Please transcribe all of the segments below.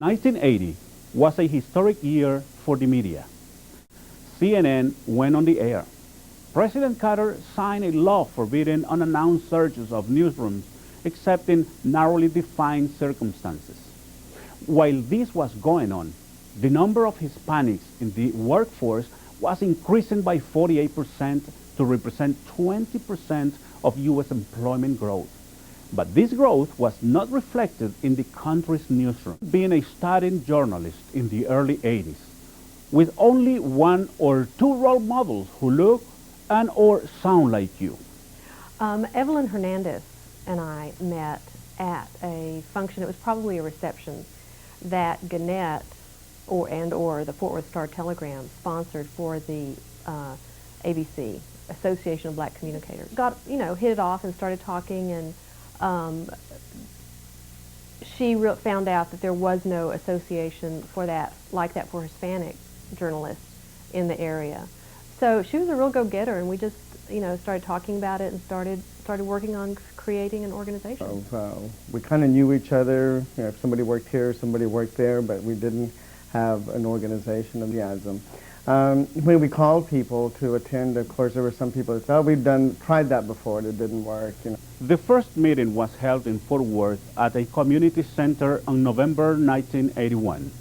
1980 was a historic year for the media. CNN went on the air. President Carter signed a law forbidding unannounced searches of newsrooms except in narrowly defined circumstances. While this was going on, the number of Hispanics in the workforce was increasing by 48% to represent 20% of U.S. employment growth. But this growth was not reflected in the country's newsroom. Being a studying journalist in the early 80s, with only one or two role models who look and or sound like you. Evelyn Hernandez and I met at a function. It was probably a reception that Gannett or the Fort Worth Star-Telegram sponsored for the ABC, Association of Black Communicators. Got, hit it off and started talking, and she found out that there was no association for that, like that for Hispanic journalists in the area. So she was a real go-getter, and we just, started talking about it and started working on creating an organization. We kind of knew each other. If somebody worked here, somebody worked there, but we didn't have an organization of enthusiasm. When we called people to attend, of course, there were some people that thought we'd tried that before, and it didn't work. The first meeting was held in Fort Worth at a community center on November 1981.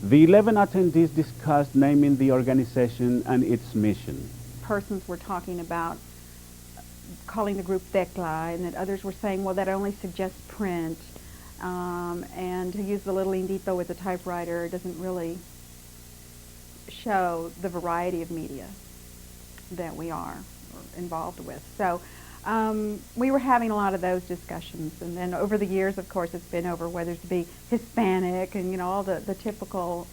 The 11 attendees discussed naming the organization and its mission. Persons were talking about calling the group Tecla, and that others were saying, well, that only suggests print, and to use the little indito with a typewriter doesn't really show the variety of media that we are involved with. So we were having a lot of those discussions, and then over the years, of course, it's been over whether to be Hispanic and all the typical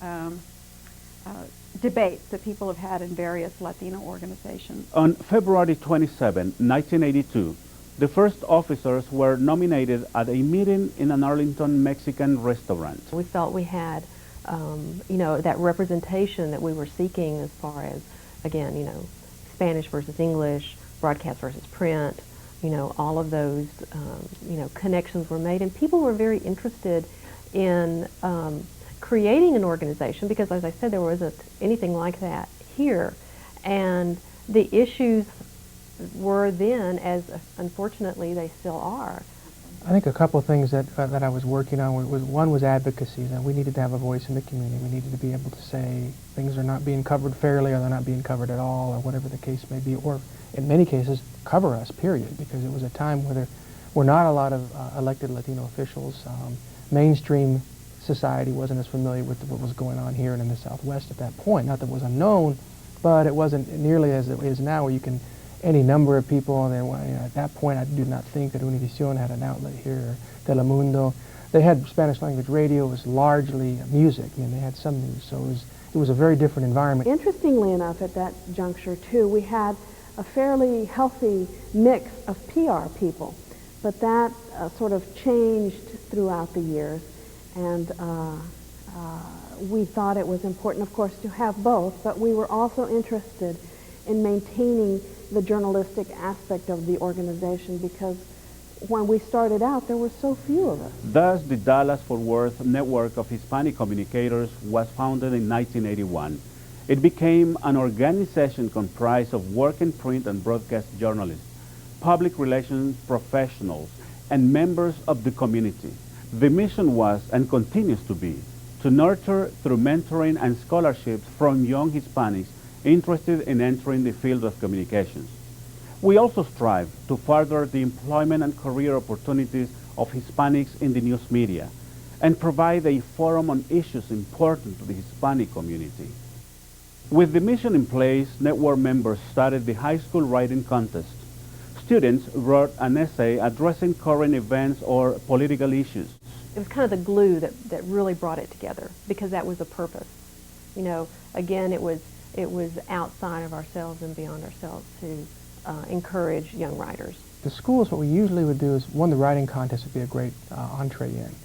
debates that people have had in various Latino organizations. On February 27, 1982, the first officers were nominated at a meeting in an Arlington Mexican restaurant. We felt we had that representation that we were seeking as far as, again, Spanish versus English, broadcast versus print, all of those, connections were made, and people were very interested in creating an organization because, as I said, there wasn't anything like that here, and the issues were then, as unfortunately they still are. I think a couple of things that I was working on was, one was advocacy, that we needed to have a voice in the community. We needed to be able to say things are not being covered fairly, or they're not being covered at all, or whatever the case may be, or in many cases cover us, period, because it was a time where there were not a lot of elected Latino officials. Mainstream society wasn't as familiar with what was going on here and in the Southwest at that point. Not that it was unknown, but it wasn't nearly as it is now, where you can any number of people, and at that point I do not think that Univision had an outlet here, or Telemundo. They had Spanish language radio. It was largely music. They had some news, so it was a very different environment. Interestingly enough, at that juncture too, we had a fairly healthy mix of PR people, but that sort of changed throughout the years, and we thought it was important, of course, to have both, but we were also interested in maintaining the journalistic aspect of the organization, because when we started out, there were so few of us. Thus, the Dallas-Fort Worth Network of Hispanic Communicators was founded in 1981. It became an organization comprised of working print and broadcast journalists, public relations professionals, and members of the community. The mission was, and continues to be, to nurture through mentoring and scholarships from young Hispanics interested in entering the field of communications. We also strive to further the employment and career opportunities of Hispanics in the news media and provide a forum on issues important to the Hispanic community. With the mission in place, network members started the high school writing contest. Students wrote an essay addressing current events or political issues. It was kind of the glue that really brought it together, because that was the purpose. Again, it was outside of ourselves and beyond ourselves to encourage young writers. The schools, what we usually would do is, one, the writing contest would be a great entree in.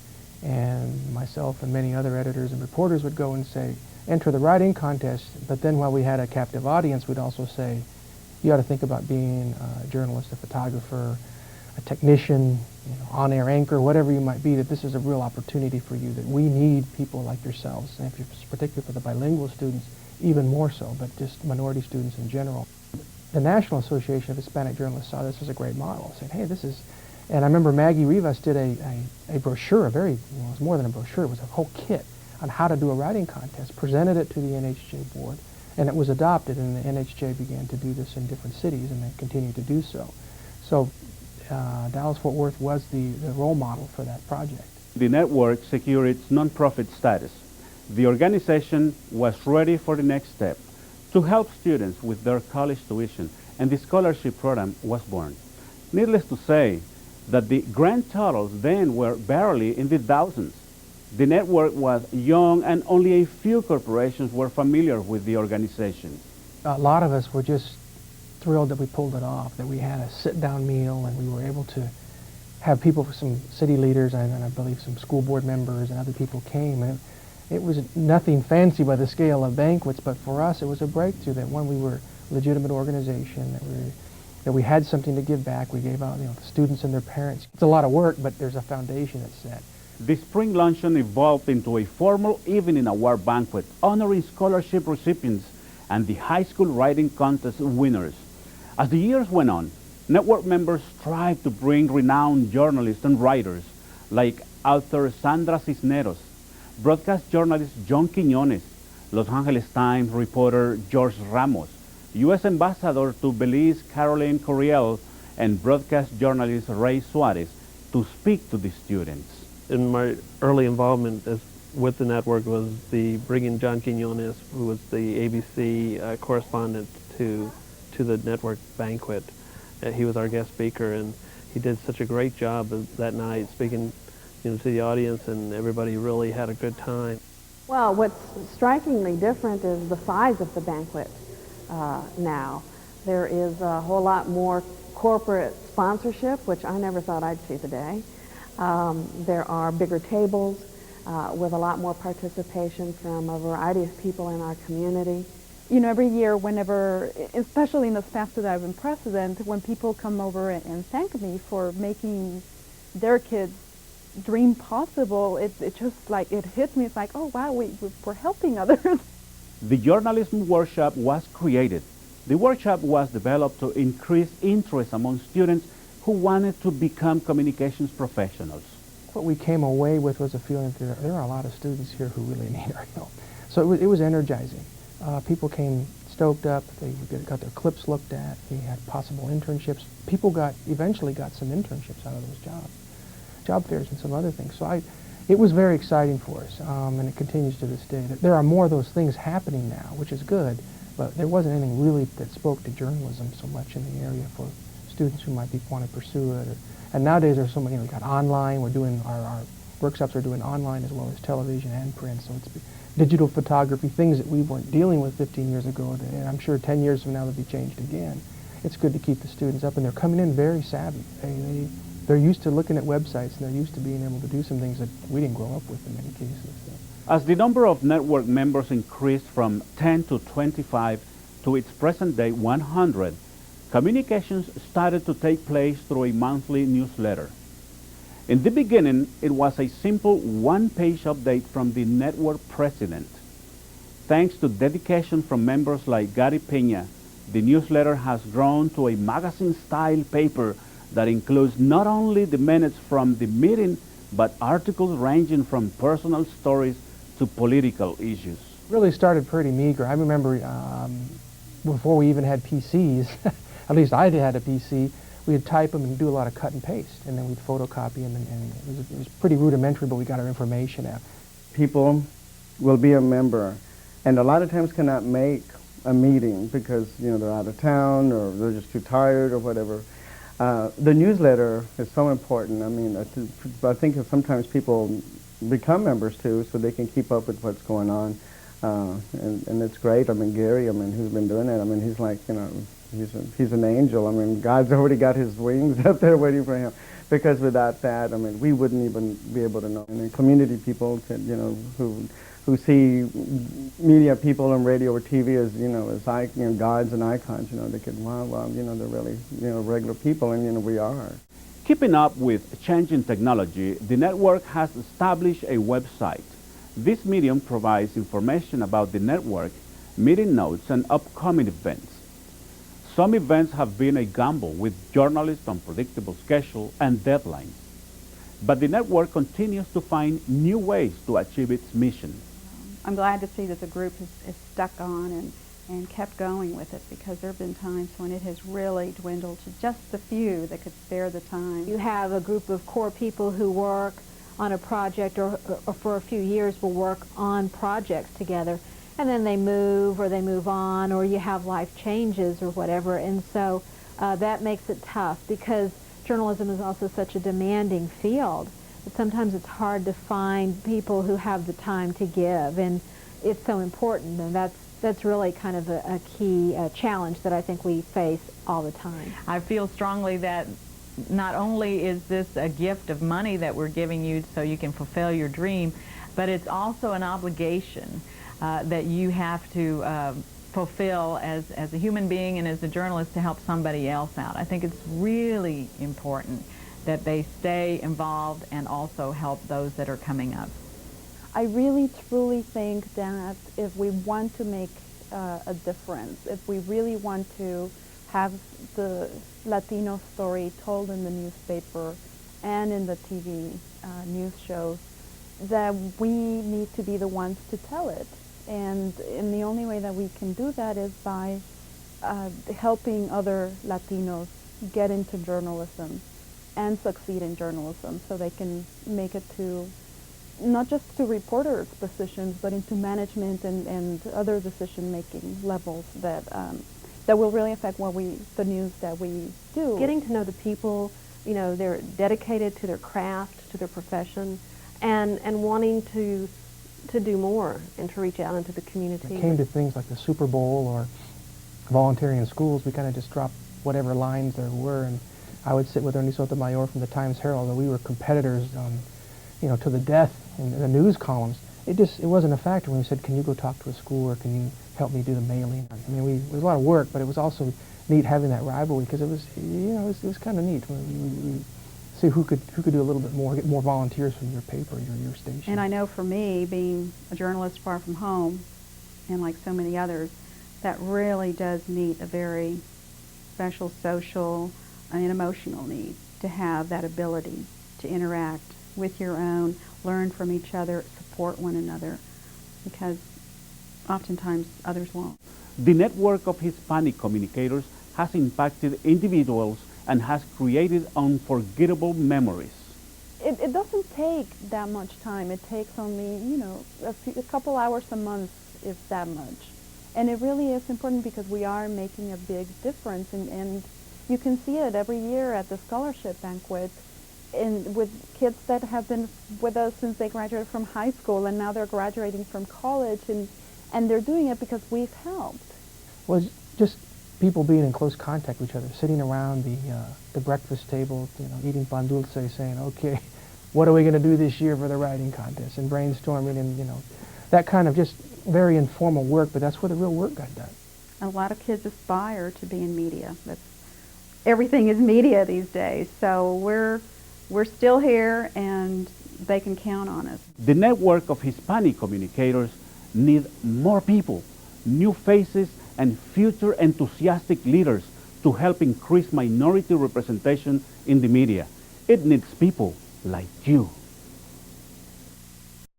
And myself and many other editors and reporters would go and say, enter the writing contest, but then while we had a captive audience, we'd also say, you ought to think about being a journalist, a photographer, a technician, on-air anchor, whatever you might be, that this is a real opportunity for you, that we need people like yourselves, and if you're, particularly for the bilingual students, even more so, but just minority students in general. The National Association of Hispanic Journalists saw this as a great model, saying, hey, this is, and I remember Maggie Rivas did a brochure, it was more than a brochure, it was a whole kit on how to do a writing contest, presented it to the NHJ board, and it was adopted, and the NHJ began to do this in different cities, and they continue to do so. So Dallas-Fort Worth was the role model for that project. The network secured its nonprofit status. The organization was ready for the next step, to help students with their college tuition, and the scholarship program was born. Needless to say that the grand totals then were barely in the thousands. The network was young and only a few corporations were familiar with the organization. A lot of us were just thrilled that we pulled it off, that we had a sit-down meal and we were able to have people, some city leaders and I believe some school board members and other people came. And it was nothing fancy by the scale of banquets, but for us it was a breakthrough that one, we were a legitimate organization, that we had something to give back. We gave out, the students and their parents. It's a lot of work, but there's a foundation that's set. The spring luncheon evolved into a formal evening award banquet honoring scholarship recipients and the high school writing contest winners. As the years went on, network members strived to bring renowned journalists and writers like author Sandra Cisneros, broadcast journalist John Quiñones, Los Angeles Times reporter George Ramos, U.S. Ambassador to Belize Caroline Coriel, and broadcast journalist Ray Suarez to speak to the students. In my early involvement with the network was bringing John Quiñones, who was the ABC correspondent to the network banquet. He was our guest speaker, and he did such a great job that night speaking to the audience, and everybody really had a good time. Well, what's strikingly different is the size of the banquet now. There is a whole lot more corporate sponsorship, which I never thought I'd see the day. There are bigger tables with a lot more participation from a variety of people in our community. Every year, whenever, especially in the past that I've been president, when people come over and thank me for making their kids' dream possible, it just like, it hits me. It's like, oh wow, we're helping others. The journalism workshop was created. The workshop was developed to increase interest among students who wanted to become communications professionals. What we came away with was a feeling that there are a lot of students here who really need our help. So it was energizing. People came stoked up. They got their clips looked at. We had possible internships. People eventually got some internships out of those jobs, job fairs and some other things. So it was very exciting for us, and it continues to this day. There are more of those things happening now, which is good, but there wasn't anything really that spoke to journalism so much in the area for students who might want to pursue it. And nowadays there's so many, we got online, we're doing, our workshops are doing online as well as television and print, so it's digital photography, things that we weren't dealing with 15 years ago, and I'm sure 10 years from now they'll be changed again. It's good to keep the students up, and they're coming in very savvy. They're used to looking at websites, and they're used to being able to do some things that we didn't grow up with in many cases. So. As the number of network members increased from 10 to 25 to its present day 100, communications started to take place through a monthly newsletter. In the beginning, it was a simple one-page update from the network president. Thanks to dedication from members like Gary Piña, the newsletter has grown to a magazine-style paper that includes not only the minutes from the meeting, but articles ranging from personal stories to political issues. Really started pretty meager. I remember before we even had PCs, at least I had a PC, we'd type them and do a lot of cut and paste, and then we'd photocopy them, and it was pretty rudimentary, but we got our information out. People Will be a member, and a lot of times cannot make a meeting because they're out of town or they're just too tired or whatever. The newsletter is so important. I mean, I think that sometimes people become members too, so they can keep up with what's going on, and it's great. I mean, Gary, who's been doing it. I mean, he's like, he's an angel. I mean, God's already got his wings up there waiting for him. Because without that, I mean, we wouldn't even be able to know. And community people, who see media people on radio or TV as gods and icons, they could, wow, they're really, regular people, and we are. Keeping up with changing technology, the network has established a website. This medium provides information about the network, meeting notes, and upcoming events. Some events have been a gamble with journalists' unpredictable schedule and deadlines. But the network continues to find new ways to achieve its mission. I'm glad to see that the group is stuck on and kept going with it, because there have been times when it has really dwindled to just the few that could spare the time. You have a group of core people who work on a project or for a few years will work on projects together, and then they move or they move on, or you have life changes or whatever, and so that makes it tough, because journalism is also such a demanding field that sometimes it's hard to find people who have the time to give, and it's so important, and that's really kind of a key challenge that I think we face all the time. I feel strongly that not only is this a gift of money that we're giving you so you can fulfill your dream, but it's also an obligation that you have to fulfill as a human being and as a journalist to help somebody else out. I think it's really important that they stay involved and also help those that are coming up. I really truly think that if we want to make a difference, if we really want to have the Latino story told in the newspaper and in the TV news shows, that we need to be the ones to tell it. And the only way that we can do that is by helping other Latinos get into journalism and succeed in journalism, so they can make it to not just to reporters' positions, but into management and other decision-making levels that that will really affect the news that we do. Getting to know the people, you know, they're dedicated to their craft, to their profession, and wanting to do more and to reach out into the community. When it came to things like the Super Bowl or volunteering in schools, we kind of just dropped whatever lines there were, and I would sit with Ernie Sotomayor from the Times-Herald, and we were competitors, you know, to the death in the news columns. It wasn't a factor when we said, can you go talk to a school, or can you help me do the mailing? I mean, it was a lot of work, but it was also neat having that rivalry, because it was, you know, it was kind of neat. We see who could do a little bit more, get more volunteers from your paper, your station. And I know for me, being a journalist far from home, and like so many others, that really does meet a very special social and emotional need, to have that ability to interact with your own, learn from each other, support one another, because oftentimes others won't. The Network of Hispanic Communicators has impacted individuals and has created unforgettable memories. It doesn't take that much time. It takes only, you know, a couple hours a month, if that much. And it really is important, because we are making a big difference, and you can see it every year at the scholarship banquet, and with kids that have been with us since they graduated from high school, and now they're graduating from college, and they're doing it because we've helped. Well, just people being in close contact with each other, sitting around the breakfast table, you know, eating pan dulce, saying, okay, what are we going to do this year for the writing contest, and brainstorming, and, you know, that kind of just very informal work, but that's where the real work got done. A lot of kids aspire to be in media. Everything is media these days, so we're still here, and they can count on us. The Network of Hispanic Communicators need more people, new faces, and future enthusiastic leaders to help increase minority representation in the media. It needs people like you.